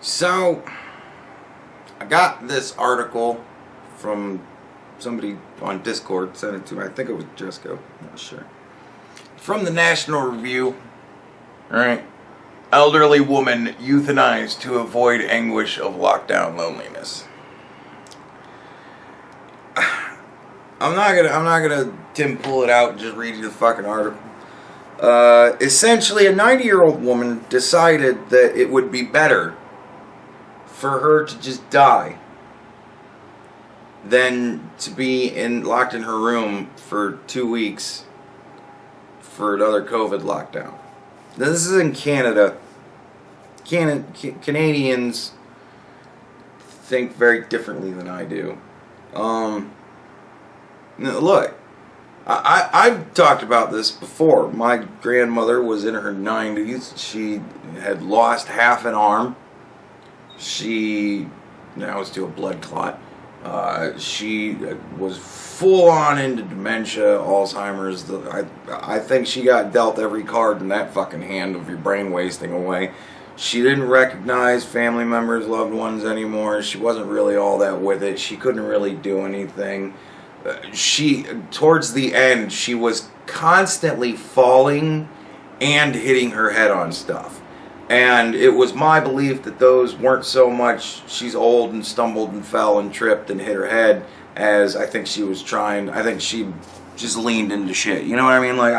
So, I got this article from somebody on Discord, sent it to me. I think it was Jessica, I'm not sure. From the National Review. Alright. Elderly woman euthanized to avoid anguish of lockdown loneliness. I'm not gonna Tim pull it out and just read you the fucking article. Essentially, a 90-year-old woman decided that it would be better for her to just die than to be locked in her room for 2 weeks for another COVID lockdown. Now, this is in Canada. Canadians think very differently than I do. Look, I've talked about this before. My grandmother was in her 90s. She had lost half an arm. She now is to a blood clot. She was full on into dementia, Alzheimer's. I think she got dealt every card in that fucking hand of your brain wasting away. She didn't recognize family members, loved ones anymore. She wasn't really all that with it. She couldn't really do anything. Towards the end, she was constantly falling and hitting her head on stuff. And it was my belief that those weren't so much she's old and stumbled and fell and tripped and hit her head as I think she was trying. I think she just leaned into shit. You know what I mean? Like,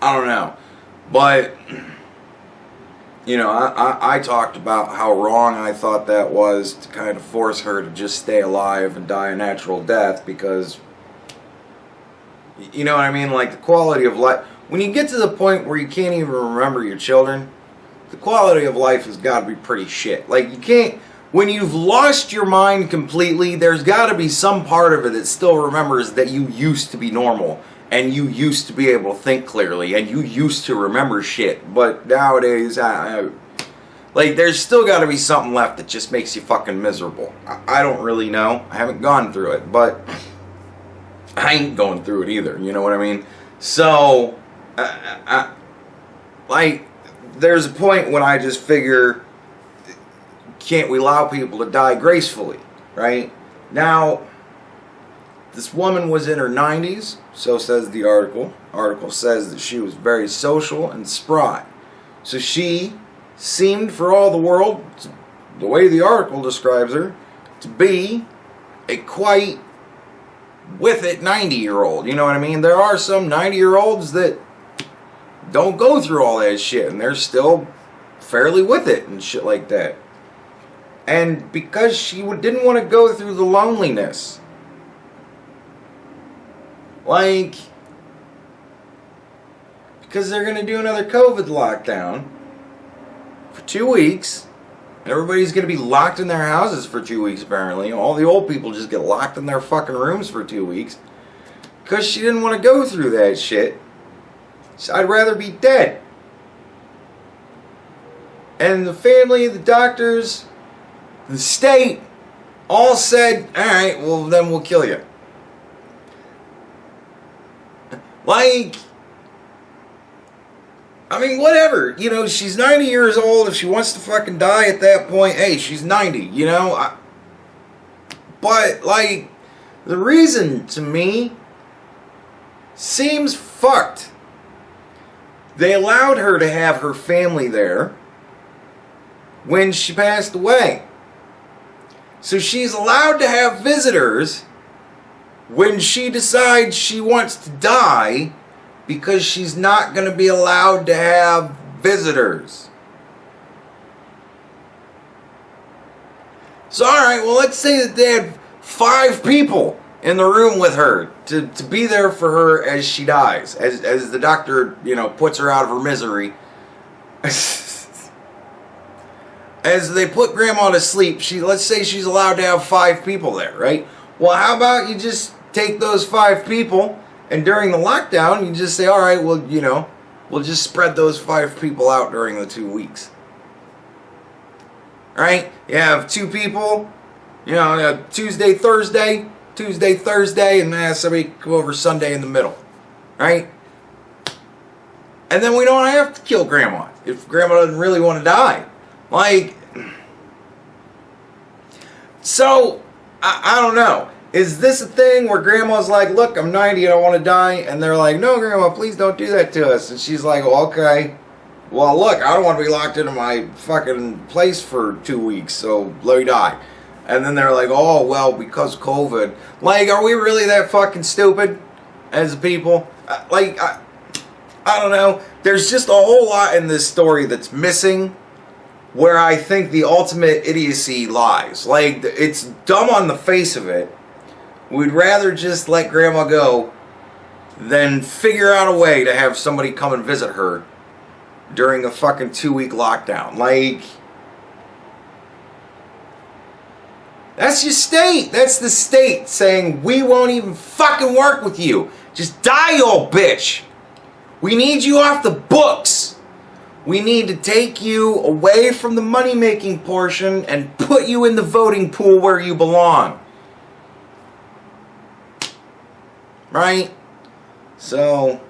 I don't know. But, you know, I talked about how wrong I thought that was to kind of force her to just stay alive and die a natural death because, you know what I mean? Like, the quality of life. When you get to the point where you can't even remember your children, the quality of life has got to be pretty shit. Like, you can't, when you've lost your mind completely, there's got to be some part of it that still remembers that you used to be normal, and you used to be able to think clearly, and you used to remember shit. But nowadays, like, there's still got to be something left that just makes you fucking miserable. I don't really know. I haven't gone through it, but I ain't going through it either. You know what I mean? So, like, there's a point when I just figure, can't we allow people to die gracefully, right? Now, this woman was in her 90s, so says the article. Article says that she was very social and spry. So she seemed, for all the world, the way the article describes her, to be a quite with it 90-year-old. You know what I mean? There are some 90-year-olds that don't go through all that shit, and they're still fairly with it and shit like that. And because she didn't want to go through the loneliness, like, because they're going to do another COVID lockdown for 2 weeks, and everybody's going to be locked in their houses for 2 weeks, apparently. All the old people just get locked in their fucking rooms for 2 weeks, because she didn't want to go through that shit. So I'd rather be dead. And the family, the doctors, the state all said, alright, well then we'll kill you. Like, I mean, whatever. You know, she's 90 years old. If she wants to fucking die at that point, hey, she's 90, you know? But, like, the reason to me seems fucked. They allowed her to have her family there when she passed away. So she's allowed to have visitors when she decides she wants to die because she's not going to be allowed to have visitors. So, alright, well, let's say that they had 5 people in the room with her to be there for her as she dies, as the doctor, you know, puts her out of her misery. As they put grandma to sleep, let's say she's allowed to have 5 people there, right? Well, how about you just take those 5 people, and during the lockdown, you just say, all right, well, you know, we'll just spread those 5 people out during the 2 weeks. Right? You have 2 people, you know, Tuesday, Thursday, and then somebody come over Sunday in the middle. Right? And then we don't have to kill grandma if grandma doesn't really want to die. Like, So, I don't know. Is this a thing where grandma's like, look, I'm 90 and I want to die? And they're like, no, grandma, please don't do that to us. And she's like, well, okay. Well, look, I don't want to be locked into my fucking place for 2 weeks, so let me die. And then they're like, oh, well, because of COVID. Like, are we really that fucking stupid as people? Like, I don't know. There's just a whole lot in this story that's missing, where I think the ultimate idiocy lies. Like, it's dumb on the face of it. We'd rather just let grandma go than figure out a way to have somebody come and visit her during a fucking 2-week lockdown. Like, that's your state. That's the state saying, we won't even fucking work with you. Just die, you old bitch. We need you off the books. We need to take you away from the money-making portion and put you in the voting pool where you belong. Right? So,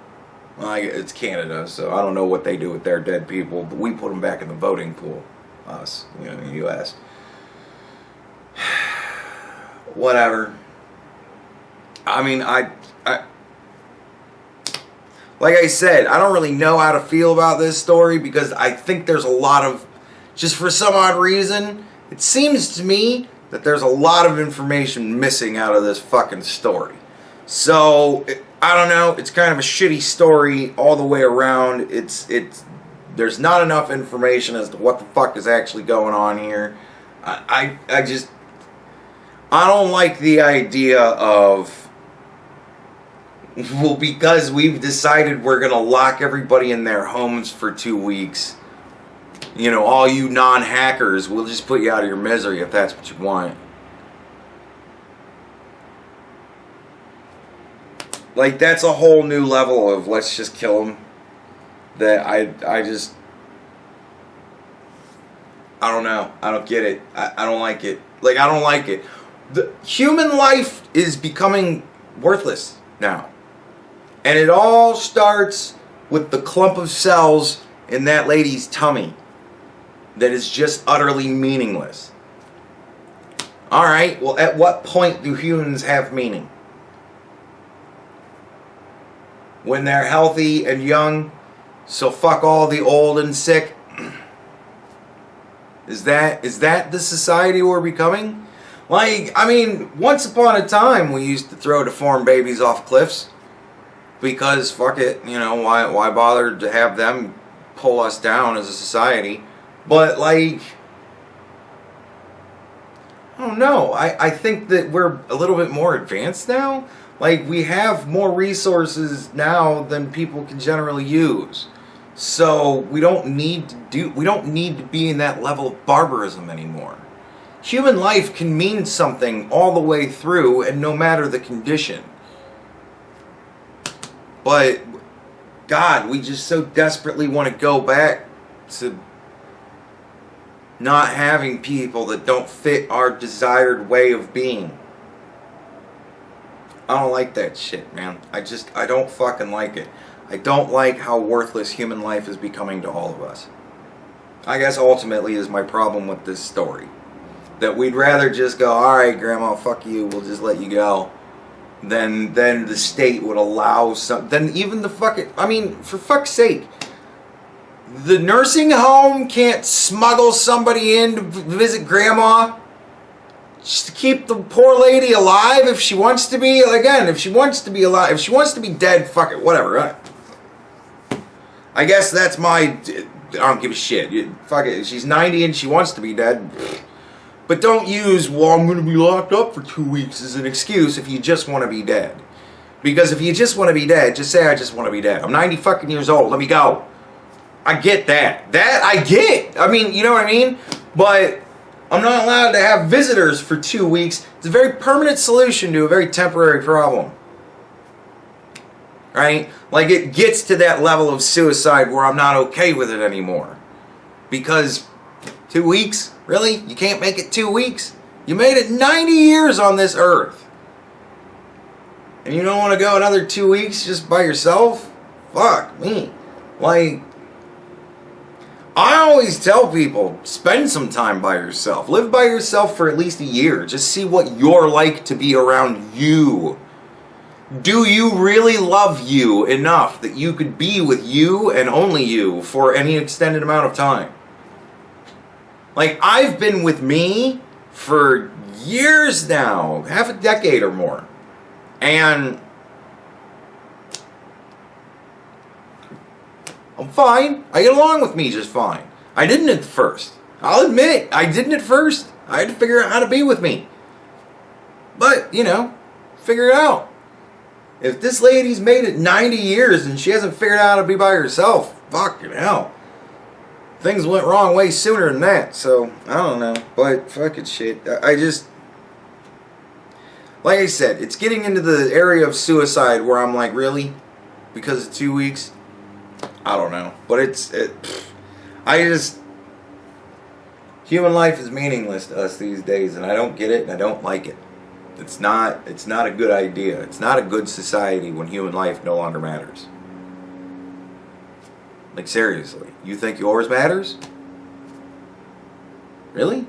well, it's Canada, so I don't know what they do with their dead people, but we put them back in the voting pool. Us, you know, in the U.S. Whatever. I mean, like I said, I don't really know how to feel about this story because I think there's a lot of, just for some odd reason, it seems to me that there's a lot of information missing out of this fucking story. So, I don't know, it's kind of a shitty story all the way around. There's not enough information as to what the fuck is actually going on here. I don't like the idea of, well, because we've decided we're going to lock everybody in their homes for 2 weeks, you know, all you non-hackers, we'll just put you out of your misery if that's what you want. Like, that's a whole new level of let's just kill them. That I don't know. I don't get it. I don't like it. Like, I don't like it. The human life is becoming worthless now. And it all starts with the clump of cells in that lady's tummy that is just utterly meaningless. Alright, well, at what point do humans have meaning? When they're healthy and young, so fuck all the old and sick? Is that the society we're becoming? Like, I mean, once upon a time we used to throw deformed babies off cliffs. Because, fuck it, you know, why bother to have them pull us down as a society? But, like, I don't know. I think that we're a little bit more advanced now. Like, we have more resources now than people can generally use. So, we don't need to be in that level of barbarism anymore. Human life can mean something all the way through, and no matter the condition. But, God, we just so desperately want to go back to not having people that don't fit our desired way of being. I don't like that shit, man. I don't fucking like it. I don't like how worthless human life is becoming to all of us. I guess ultimately is my problem with this story. That we'd rather just go, alright, Grandma, fuck you, we'll just let you go. Then the state would allow some. Then even the fucking. I mean, for fuck's sake, the nursing home can't smuggle somebody in to visit grandma just to keep the poor lady alive if she wants to be. Again, if she wants to be alive, if she wants to be dead, fuck it, whatever. Right? I guess that's my. I don't give a shit. Fuck it. If she's 90 and she wants to be dead. But don't use, well, I'm going to be locked up for 2 weeks as an excuse if you just want to be dead. Because if you just want to be dead, just say, I just want to be dead. I'm 90 fucking years old. Let me go. I get that. That I get. I mean, you know what I mean? But I'm not allowed to have visitors for 2 weeks. It's a very permanent solution to a very temporary problem. Right? Like, it gets to that level of suicide where I'm not okay with it anymore. Because 2 weeks? Really? You can't make it 2 weeks? You made it 90 years on this earth. And you don't want to go another 2 weeks just by yourself? Fuck me. Like, I always tell people, spend some time by yourself. Live by yourself for at least a year. Just see what you're like to be around you. Do you really love you enough that you could be with you and only you for any extended amount of time? Like, I've been with me for years now, half a decade or more. And I'm fine. I get along with me just fine. I didn't at first. I'll admit it. I didn't at first. I had to figure out how to be with me. But, you know, figure it out. If this lady's made it 90 years and she hasn't figured out how to be by herself, fucking hell. Things went wrong way sooner than that. So, I don't know. But, fucking shit. I just... Like I said, it's getting into the area of suicide where I'm like, really? Because of 2 weeks? I don't know. But human life is meaningless to us these days, and I don't get it, and I don't like it. It's not a good idea. It's not a good society when human life no longer matters. Like, seriously. You think yours matters? Really?